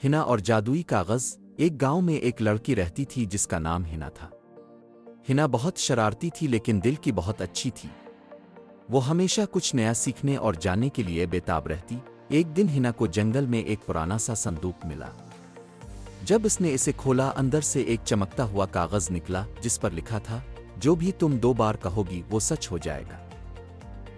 हिना और जादुई कागज। एक गांव में एक लड़की रहती थी जिसका नाम हिना था। हिना बहुत शरारती थी लेकिन दिल की बहुत अच्छी थी। वो हमेशा कुछ नया सीखने और जानने के लिए बेताब रहती। एक दिन हिना को जंगल में एक पुराना सा संदूक मिला। जब उसने इसे खोला, अंदर से एक चमकता हुआ कागज निकला जिस पर लिखा था, जो भी तुम 2 बार कहोगी वो सच हो जाएगा।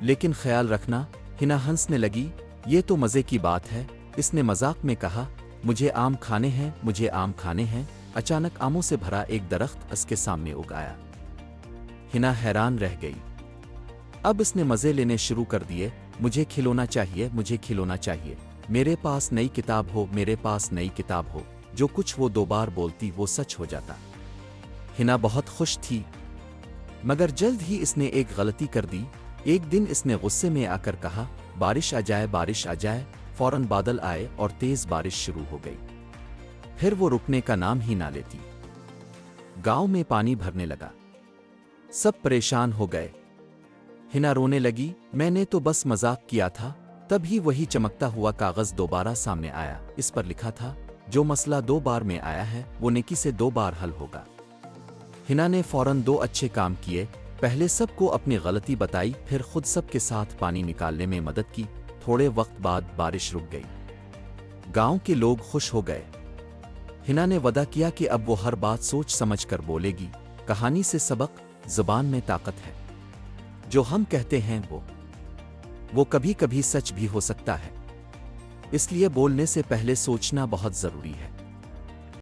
लेकिन ख्याल रखना। हिना हंसने लगी। ये तो मज़े की बात है। इसने मजाक में कहा, मुझे आम खाने हैं, मुझे आम खाने हैं। अचानक आमों से भरा एक दरख्त उसके सामने उग आया। हिना हैरान रह गई। अब इसने मज़े लेने शुरू कर दिए। मुझे खिलौना चाहिए, मुझे खिलौना चाहिए। मेरे पास नई किताब हो, मेरे पास नई किताब हो। जो कुछ वो 2 बार बोलती वो सच हो जाता। हिना बहुत खुश थी, मगर जल्द ही इसने एक गलती कर दी। एक दिन इसने गुस्से में आकर कहा, बारिश आ जाए, बारिश आ जाए। फौरन बादल आए और तेज बारिश शुरू हो गई। फिर वो रुकने का नाम ही ना लेती। गांव में पानी भरने लगा। सब परेशान हो गए। हिना रोने लगी, मैंने तो बस मजाक किया था। तभी वही चमकता हुआ कागज दोबारा सामने आया। इस पर लिखा था, जो मसला 2 बार में आया है वो नेकी से 2 बार हल होगा। हिना ने फौरन 2 अच्छे काम किए। पहले सबको अपनी गलती बताई, फिर खुद सबके साथ पानी निकालने में मदद की। थोड़े वक्त बाद बारिश रुक गई। गांव के लोग खुश हो गए। हिना ने वादा किया कि अब वो हर बात सोच समझ कर बोलेगी। कहानी से सबक, ज़ुबान में ताकत है। जो हम कहते हैं वो कभी कभी सच भी हो सकता है। इसलिए बोलने से पहले सोचना बहुत ज़रूरी है।